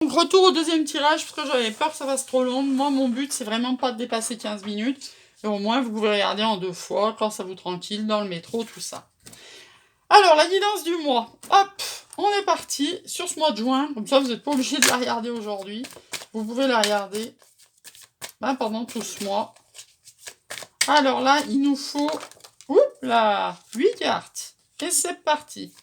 Donc, retour au deuxième tirage, parce que j'avais peur que ça fasse trop long. Moi, mon but, c'est vraiment pas de dépasser 15 minutes. Et au moins, vous pouvez regarder en 2 fois, quand ça vous tranquille, dans le métro, tout ça. Alors, la guidance du mois. Hop, on est parti sur ce mois de juin. Comme ça, vous n'êtes pas obligé de la regarder aujourd'hui. Vous pouvez la regarder pendant tout ce mois. Alors là, il nous faut... Oups là, 8 cartes. Et c'est parti.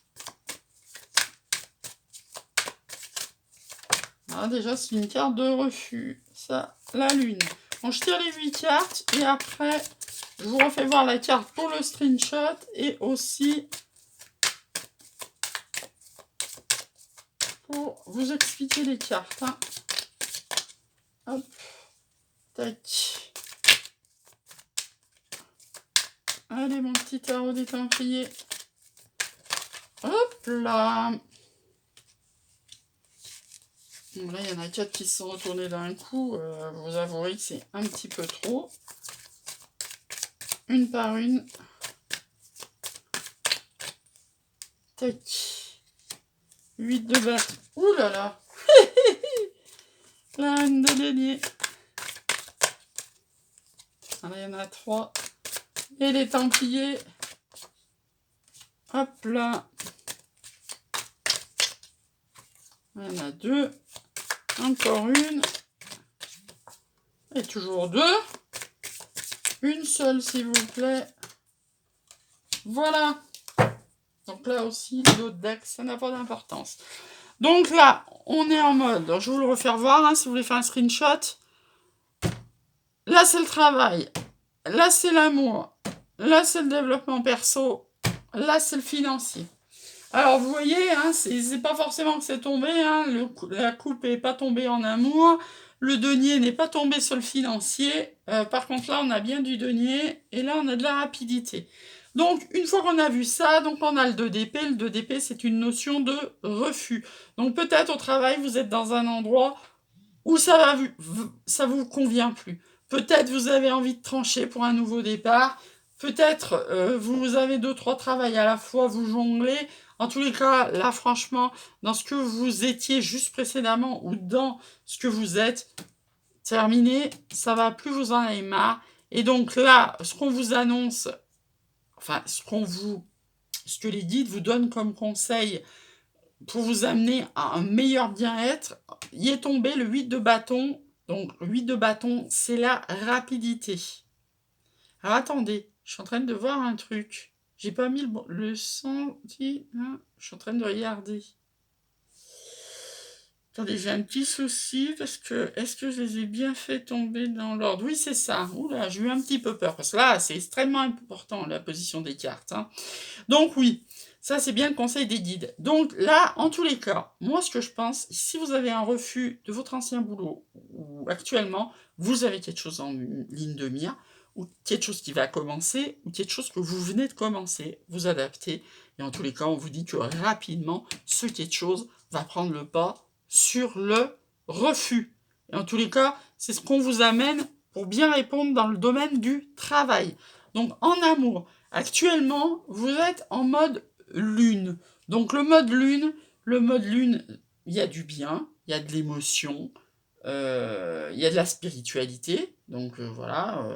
Ah, déjà, c'est une carte de refus. Ça, la lune. Bon, je tire les 8 cartes et après, je vous refais voir la carte pour le screenshot et aussi pour vous expliquer les cartes. Hein. Hop. Tac. Allez, mon petit tarot des Templiers. Hop là. Bon, là, il y en a 4 qui se sont retournés d'un coup. Vous avouerez que c'est un petit peu trop. Une par une. Tac. 8 de bâton. Ouh là là. La reine de denier. Là, il y en a 3. Et les Templiers. Hop là. Il y en a 2. Encore une. Et toujours 2. Une seule, s'il vous plaît. Voilà. Donc là aussi, l'autre deck, ça n'a pas d'importance. Donc là, on est en mode, je vais vous le refaire voir, hein, si vous voulez faire un screenshot. Là, c'est le travail. Là, c'est l'amour. Là, c'est le développement perso. Là, c'est le financier. Alors, vous voyez, hein, c'est pas forcément que c'est tombé. Hein, la coupe n'est pas tombée en amour. Le denier n'est pas tombé sur le financier. Par contre, là, on a bien du denier. Et là, on a de la rapidité. Donc, une fois qu'on a vu ça, donc on a le 2DP. Le 2DP, c'est une notion de refus. Donc, peut-être au travail, vous êtes dans un endroit où ça vous convient plus. Peut-être vous avez envie de trancher pour un nouveau départ. Peut-être vous avez 2-3 travails à la fois, vous jonglez. En tous les cas, là, franchement, dans ce que vous étiez juste précédemment ou dans ce que vous êtes, terminé, ça va plus, vous en avez marre. Et donc là, ce qu'on vous annonce, enfin, ce que les guides vous donnent comme conseil pour vous amener à un meilleur bien-être, y est tombé le 8 de bâton. Donc, le 8 de bâton, c'est la rapidité. Alors, attendez, je suis en train de voir un truc. J'ai pas mis le senti... Hein, je suis en train de regarder. Attendez, j'ai un petit souci parce que... Est-ce que je les ai bien fait tomber dans l'ordre? Oui, c'est ça. Oula, j'ai eu un petit peu peur. Parce que là, c'est extrêmement important, la position des cartes. Hein. Donc, oui. Ça, c'est bien le conseil des guides. Donc là, en tous les cas, moi, ce que je pense, si vous avez un refus de votre ancien boulot, ou actuellement, vous avez quelque chose en ligne de mire, ou quelque chose qui va commencer, ou quelque chose que vous venez de commencer, vous adaptez, et en tous les cas, on vous dit que rapidement, ce quelque chose va prendre le pas sur le refus. Et en tous les cas, c'est ce qu'on vous amène pour bien répondre dans le domaine du travail. Donc, en amour, actuellement, vous êtes en mode lune. Donc le mode lune, il y a du bien, il y a de l'émotion, il y a de la spiritualité. Donc voilà,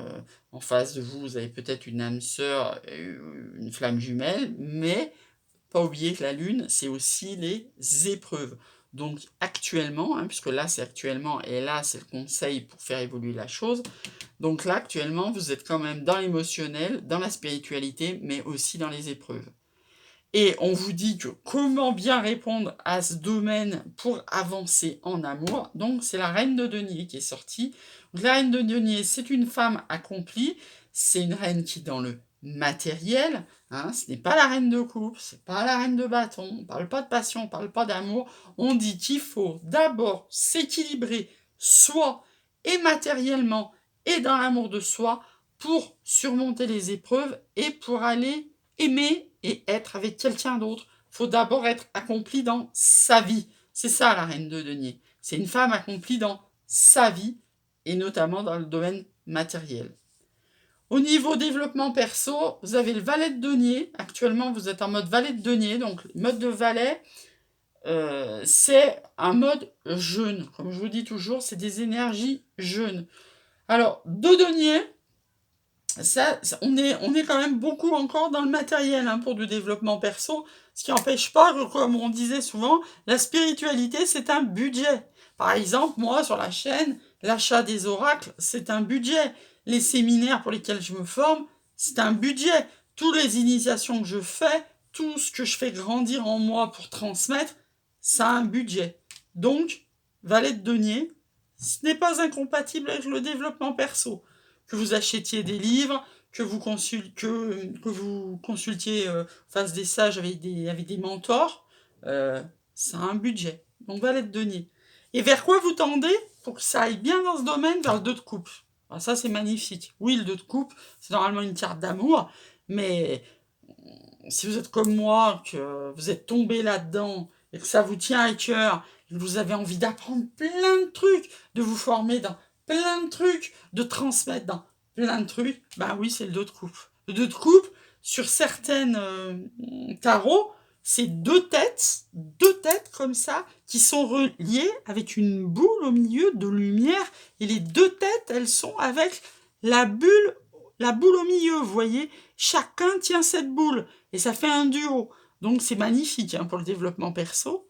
en face de vous, vous avez peut-être une âme sœur, une flamme jumelle, mais pas oublier que la lune, c'est aussi les épreuves. Donc actuellement, hein, puisque là c'est actuellement et là c'est le conseil pour faire évoluer la chose, donc là actuellement vous êtes quand même dans l'émotionnel, dans la spiritualité, mais aussi dans les épreuves. Et on vous dit que comment bien répondre à ce domaine pour avancer en amour. Donc, c'est la reine de denier qui est sortie. Donc, la reine de denier, c'est une femme accomplie. C'est une reine qui est dans le matériel. Hein, ce n'est pas la reine de coupe, c'est pas la reine de bâton. On ne parle pas de passion, on ne parle pas d'amour. On dit qu'il faut d'abord s'équilibrer, soit et matériellement et dans l'amour de soi, pour surmonter les épreuves et pour aller aimer et être avec quelqu'un d'autre. Il faut d'abord être accompli dans sa vie. C'est ça la reine de denier. C'est une femme accomplie dans sa vie et notamment dans le domaine matériel. Au niveau développement perso, vous avez le valet de denier. Actuellement, vous êtes en mode valet de denier, donc mode de valet. c'est un mode jeûne. Comme je vous dis toujours, c'est des énergies jeûnes. Alors, deux deniers, on est quand même beaucoup encore dans le matériel hein, pour du développement perso, ce qui n'empêche pas que, comme on disait souvent, la spiritualité, c'est un budget. Par exemple, moi, sur la chaîne, l'achat des oracles, c'est un budget. Les séminaires pour lesquels je me forme, c'est un budget. Toutes les initiations que je fais, tout ce que je fais grandir en moi pour transmettre, ça a un budget. Donc, valet de denier, ce n'est pas incompatible avec le développement perso. Que vous achetiez des livres, que vous consultiez face des sages avec des mentors, ça a un budget. Donc valet de denier. Et vers quoi vous tendez pour que ça aille bien dans ce domaine? Vers le 2 de coupe. Alors ça, c'est magnifique. Oui, le 2 de coupe, c'est normalement une carte d'amour, mais si vous êtes comme moi, que vous êtes tombé là-dedans, et que ça vous tient à cœur, et que vous avez envie d'apprendre plein de trucs, de vous former dans plein de trucs, de transmettre dans plein de trucs, ben oui, c'est le 2 de coupe. Le 2 de coupe, sur certaines tarots, c'est deux têtes comme ça, qui sont reliées avec une boule au milieu de lumière, et les deux têtes, elles sont avec la boule au milieu, vous voyez, chacun tient cette boule, et ça fait un duo. Donc c'est magnifique hein, pour le développement perso.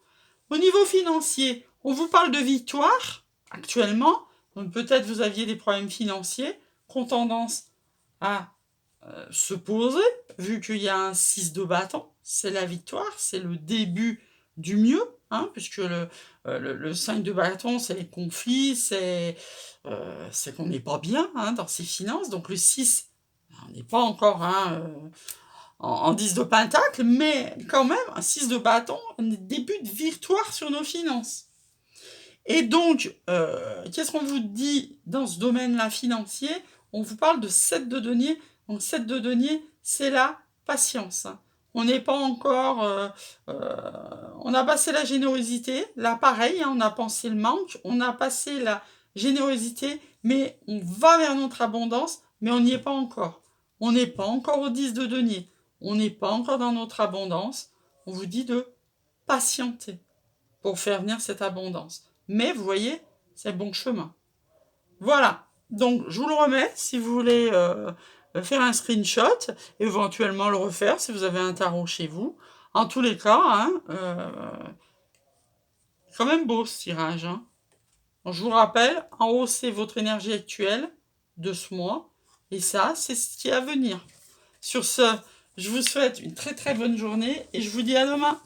Au niveau financier, on vous parle de victoire actuellement. Donc peut-être vous aviez des problèmes financiers qui ont tendance à se poser, vu qu'il y a un 6 de bâton. C'est la victoire, c'est le début du mieux, hein, puisque le 5 de bâton, c'est les conflits, c'est qu'on n'est pas bien hein, dans ses finances. Donc le 6, on n'est pas encore hein, en 10 de pentacle, mais quand même, un 6 de bâton, un début de victoire sur nos finances. Et donc, qu'est-ce qu'on vous dit dans ce domaine-là financier? On vous parle de 7 de denier. Donc 7 de denier, c'est la patience. On n'est pas encore... on a passé la générosité. Là, pareil, hein, on a pensé le manque. On a passé la générosité, mais on va vers notre abondance, mais on n'y est pas encore. On n'est pas encore au 10 de denier. On n'est pas encore dans notre abondance. On vous dit de patienter pour faire venir cette abondance. Mais vous voyez, c'est le bon chemin. Voilà. Donc, je vous le remets si vous voulez faire un screenshot, éventuellement le refaire si vous avez un tarot chez vous. En tous les cas, hein, quand même beau ce tirage. Hein. Donc, je vous rappelle, en haut, c'est votre énergie actuelle de ce mois. Et ça, c'est ce qui est à venir. Sur ce, je vous souhaite une très très bonne journée et je vous dis à demain.